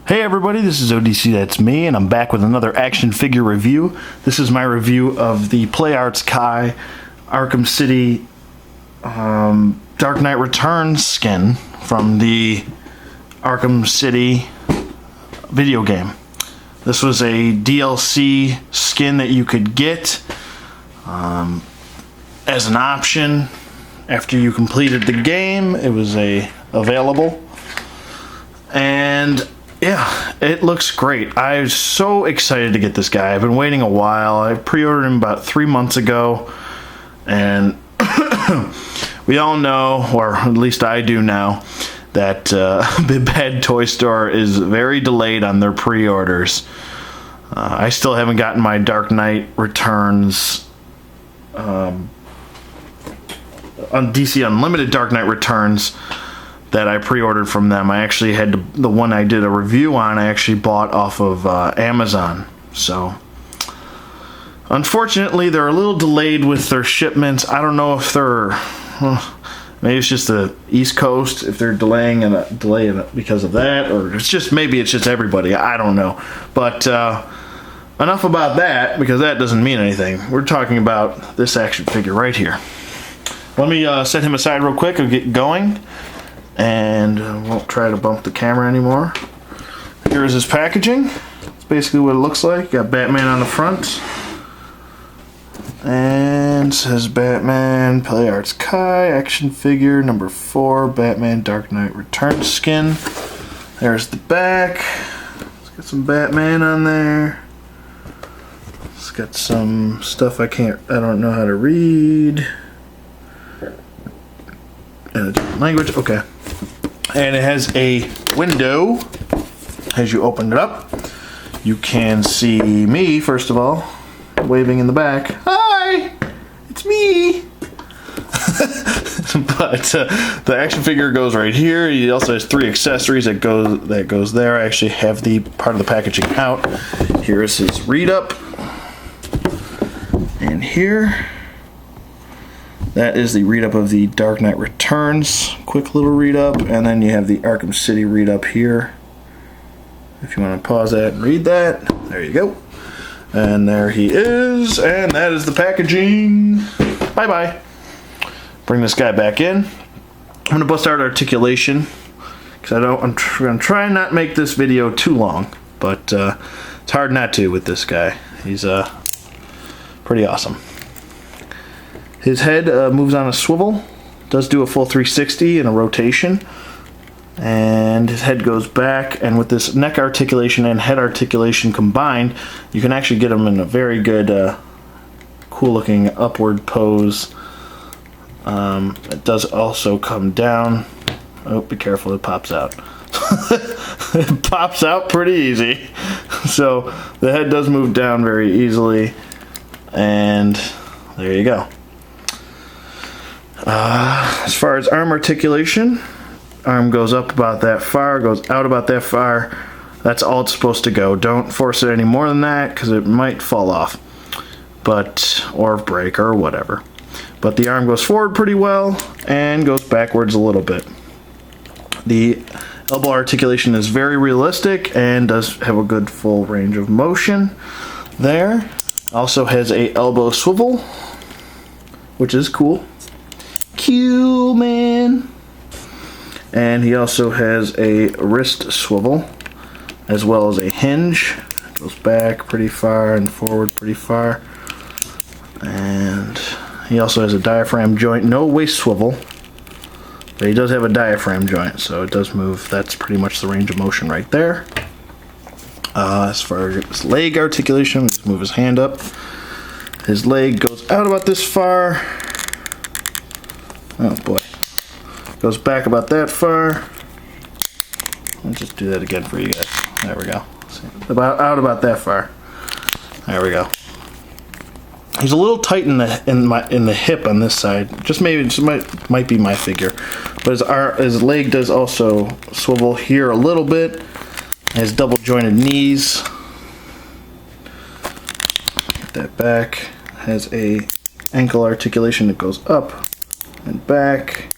Hey everybody, this is ODC, that's me, and I'm back with another action figure review. This is my review of the PlayArts Kai Arkham City Dark Knight Returns skin from the Arkham City video game. This was a DLC skin that you could get as an option after you completed the game. It was available, and yeah, it looks great. I was so excited to get this guy. I've been waiting a while. I pre-ordered him about 3 months ago, and we all know, or at least I do now, that Big Bad Toy Store is very delayed on their pre-orders. I still haven't gotten my Dark Knight Returns on DC Unlimited Dark Knight Returns that I pre-ordered from them. I actually had the one I did a review on, I actually bought off of Amazon. So unfortunately they're a little delayed with their shipments. I don't know if they're maybe it's just the East Coast, if they're delaying it because of that, or maybe it's just everybody. I don't know. But enough about that, because that doesn't mean anything. We're talking about this action figure right here. Let me set him aside real quick and get going, and I won't try to bump the camera anymore. Here is his packaging. It's basically what it looks like. Got Batman on the front, and it says Batman PlayArts Kai action figure number 4, Batman Dark Knight Returns skin. There's the back. It's got some Batman on there. It's got some stuff I don't know how to read. In a different language, okay. And it has a window. As you open it up, you can see me, first of all, waving in the back. Hi! It's me! But the action figure goes right here. He also has 3 accessories that goes there. I actually have the part of the packaging out. Here is his read-up. And here, that is the read-up of the Dark Knight Returns. Quick little read-up. And then you have the Arkham City read-up here. If you want to pause that and read that. There you go. And there he is. And that is the packaging. Bye-bye. Bring this guy back in. I'm going to bust out articulation, because I'm trying not to make this video too long. But it's hard not to with this guy. He's pretty awesome. His head moves on a swivel, does do a full 360 in a rotation, and his head goes back, and with this neck articulation and head articulation combined, you can actually get him in a very good, cool looking upward pose. It does also come down. Oh, be careful, it pops out. It pops out pretty easy. So the head does move down very easily, and there you go. As far as arm articulation, arm goes up about that far, goes out about that far. That's all it's supposed to go. Don't force it any more than that, because it might fall off, or break or whatever. But the arm goes forward pretty well and goes backwards a little bit. The elbow articulation is very realistic and does have a good full range of motion there. Also has a elbow swivel, which is cool. Cool, man. And he also has a wrist swivel, as well as a hinge. It goes back pretty far and forward pretty far. And he also has a diaphragm joint. No waist swivel, but he does have a diaphragm joint, so it does move. That's pretty much the range of motion right there. As far as his leg articulation, let's move his hand up. His leg goes out about this far. Oh boy. Goes back about that far. I'll just do that again for you guys. There we go. About that far. There we go. He's a little tight in the hip on this side. Just might be my figure. But his leg does also swivel here a little bit. His double jointed knees. Get that back. Has a ankle articulation that goes up and back,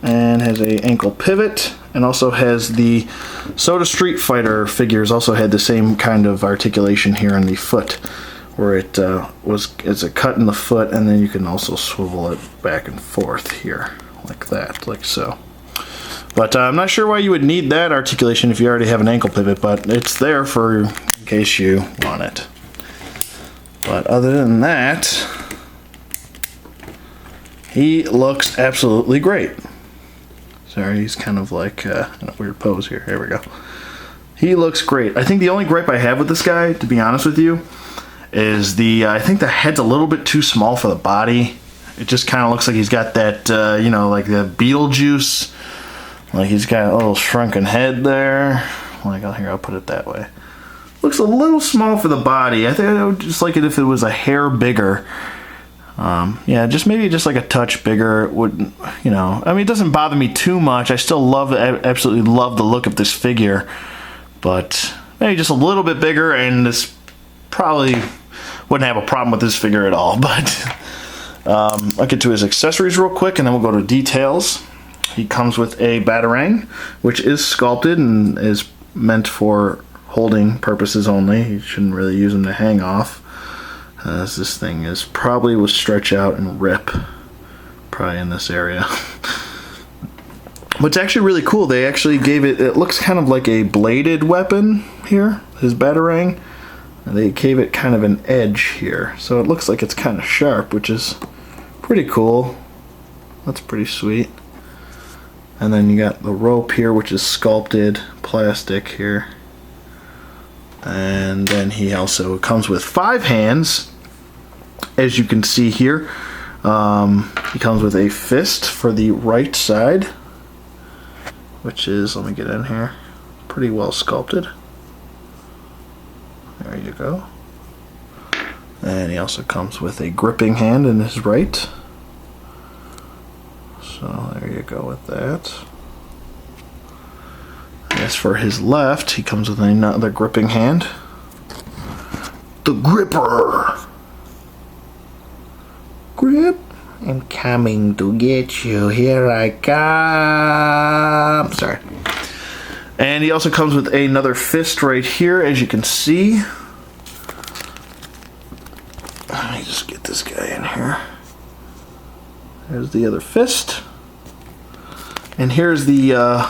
and has a ankle pivot and also has the Soda Street Fighter figures also had the same kind of articulation here on the foot, where it's a cut in the foot, and then you can also swivel it back and forth here like that, like so. But I'm not sure why you would need that articulation if you already have an ankle pivot, but it's there for in case you want it. But other than that, he looks absolutely great. Sorry, he's kind of like in a weird pose here. Here we go. He looks great. I think the only gripe I have with this guy, to be honest with you, is I think the head's a little bit too small for the body. It just kind of looks like he's got that, you know, like the Beetlejuice. Like he's got a little shrunken head there. Like, here, I'll put it that way. Looks a little small for the body. I think I would just like it if it was a hair bigger. Yeah, maybe just like a touch bigger. Would, you know, I mean, it doesn't bother me too much. I still absolutely love the look of this figure. But maybe just a little bit bigger, and this probably wouldn't have a problem with this figure at all. But I'll get to his accessories real quick, and then we'll go to details. He comes with a Batarang, which is sculpted and is meant for holding purposes only. You shouldn't really use them to hang off, as this thing will stretch out and rip, probably in this area. What's actually really cool, they actually gave it looks kind of like a bladed weapon here, his Batarang. And they gave it kind of an edge here, so it looks like it's kind of sharp, which is pretty cool. That's pretty sweet. And then you got the rope here, which is sculpted plastic here. And then he also comes with 5 hands, as you can see here. He comes with a fist for the right side, which is, let me get in here, pretty well sculpted. There you go. And he also comes with a gripping hand in his right. So there you go with that. As for his left, he comes with another gripping hand. The gripper! Grip! I'm coming to get you. Here I come. Sorry. And he also comes with another fist right here, as you can see. Let me just get this guy in here. There's the other fist. And here's the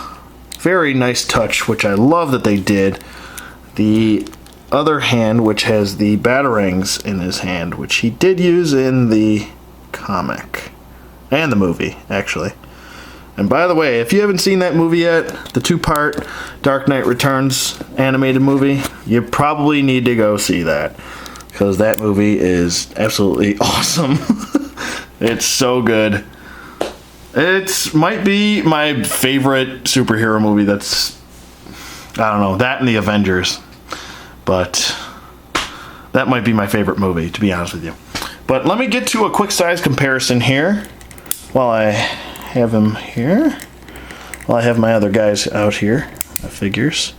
very nice touch, which I love that they did. The other hand, which has the Batarangs in his hand, which he did use in the comic. And the movie, actually. And by the way, if you haven't seen that movie yet, the 2-part Dark Knight Returns animated movie, you probably need to go see that. Because that movie is absolutely awesome. It's so good. It might be my favorite superhero movie. That's, I don't know, that and the Avengers. But that might be my favorite movie, to be honest with you. But let me get to a quick size comparison here while I have him here. While I have my other guys out here, my figures.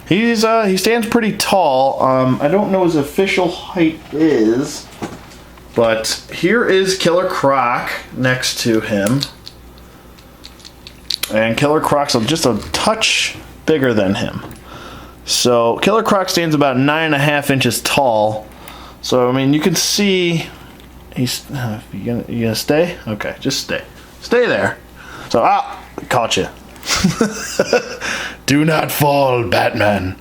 He stands pretty tall. I don't know his official height is, but here is Killer Croc next to him. And Killer Croc's just a touch bigger than him. So Killer Croc stands about 9.5 inches tall. So I mean, you can see he's. You gonna stay? Okay, just stay. Stay there. So caught you. Do not fall, Batman.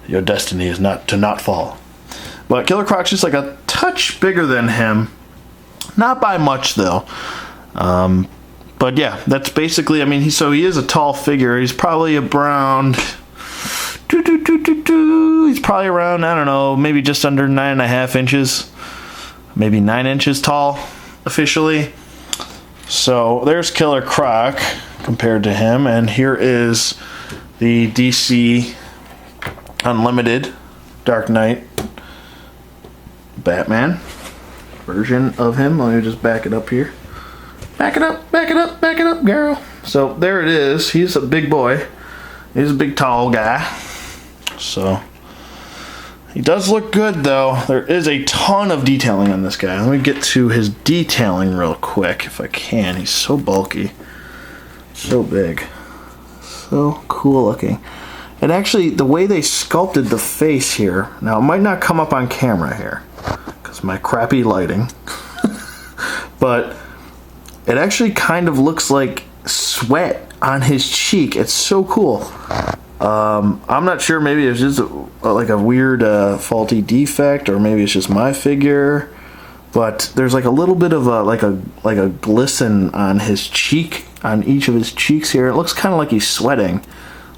Your destiny is not to not fall. But Killer Croc's just like a touch bigger than him. Not by much though. But yeah, that's basically, I mean, he is a tall figure. He's probably around, he's probably around, I don't know, maybe just under 9.5 inches. Maybe 9 inches tall, officially. So there's Killer Croc compared to him. And here is the DC Unlimited Dark Knight Batman version of him. Let me just back it up here. Back it up, back it up, back it up, girl. So there it is. He's a big boy. He's a big, tall guy. So he does look good, though. There is a ton of detailing on this guy. Let me get to his detailing real quick, if I can. He's so bulky. So big. So cool looking. And actually, the way they sculpted the face here, now it might not come up on camera here, because my crappy lighting, but it actually kind of looks like sweat on his cheek. It's so cool. I'm not sure, maybe it's just like a weird faulty defect, or maybe it's just my figure, but there's like a little bit of like a glisten on his cheek, on each of his cheeks here. It looks kind of like he's sweating,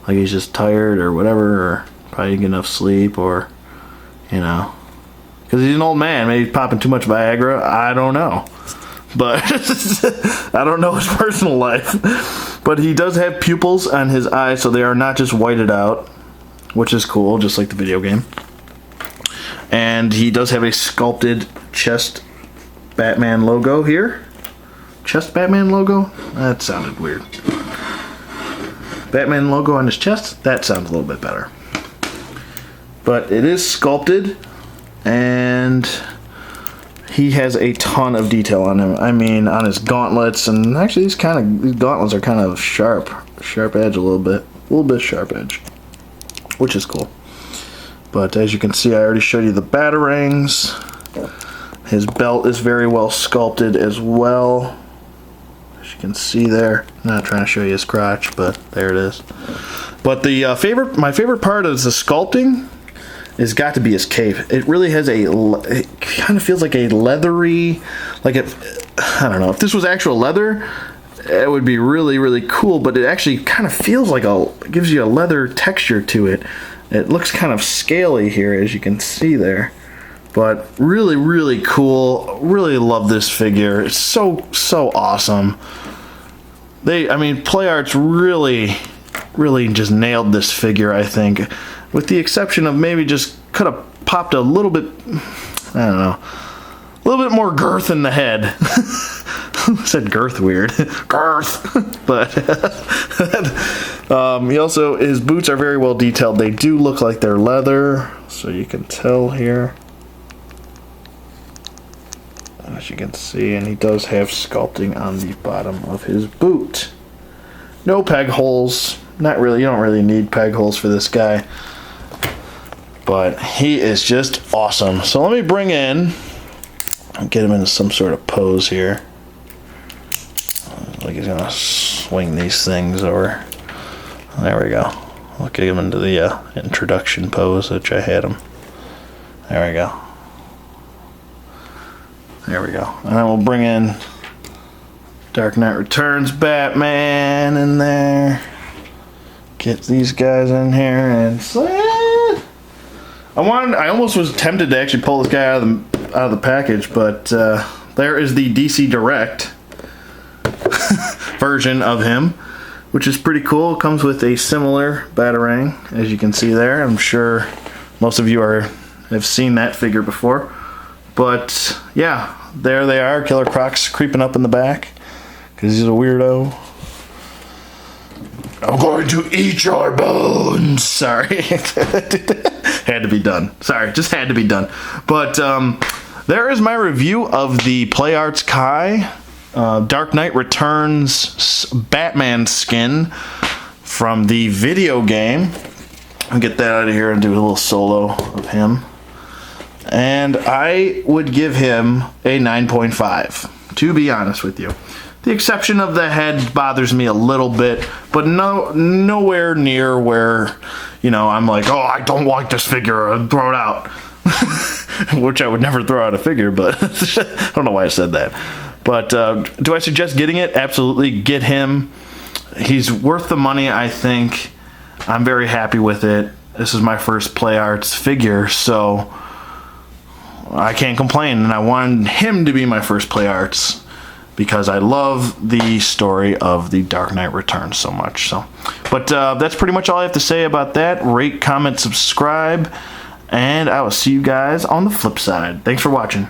like he's just tired or whatever, or probably didn't get enough sleep, or, you know, because he's an old man. Maybe he's popping too much Viagra. I don't know. But I don't know his personal life. But he does have pupils on his eyes, so they are not just whited out, which is cool, just like the video game. And he does have a sculpted chest Batman logo here. Chest Batman logo? That sounded weird. Batman logo on his chest? That sounds a little bit better. But it is sculpted, and he has a ton of detail on him. I mean, on his gauntlets, and actually these gauntlets are kind of sharp edge a little bit sharp edge, which is cool. But as you can see, I already showed you the batarangs. His belt is very well sculpted as well. As you can see there, I'm not trying to show you his crotch, but there it is. But the my favorite part of the sculpting has got to be his cape. It really has it kind of feels like a leathery, I don't know, if this was actual leather, it would be really, really cool, but it actually kind of feels like it gives you a leather texture to it. It looks kind of scaly here, as you can see there. But really, really cool. Really love this figure. It's so awesome. Play Arts really just nailed this figure, I think. With the exception of maybe just could have popped a little bit, I don't know, a little bit more girth in the head. I said girth weird. Girth! But he also, his boots are very well detailed. They do look like they're leather, so you can tell here. As you can see, and he does have sculpting on the bottom of his boot. No peg holes. Not really, you don't really need peg holes for this guy. But he is just awesome. So let me bring in, get him into some sort of pose here. Like he's gonna swing these things over. There we go. I'll get him into the introduction pose, which I had him. There we go. There we go. And then we'll bring in Dark Knight Returns Batman in there. Get these guys in here and I almost was tempted to actually pull this guy out of the package, but there is the DC Direct version of him, which is pretty cool. It comes with a similar Batarang, as you can see there. I'm sure most of you have seen that figure before. But yeah, there they are. Killer Croc's creeping up in the back because he's a weirdo. I'm going to eat your bones. Sorry. Had to be done. Sorry, just had to be done. But there is my review of the Play Arts Kai Dark Knight Returns Batman skin from the video game. I'll get that out of here and do a little solo of him. And I would give him a 9.5, to be honest with you. The exception of the head bothers me a little bit, but nowhere near where, you know, I'm like, oh, I don't like this figure, I'll throw it out. Which I would never throw out a figure, but I don't know why I said that. But do I suggest getting it? Absolutely, get him. He's worth the money, I think. I'm very happy with it. This is my first Play Arts figure, so I can't complain. And I wanted him to be my first Play Arts because I love the story of the Dark Knight Returns so much. So, but that's pretty much all I have to say about that. Rate, comment, subscribe, and I will see you guys on the flip side. Thanks for watching.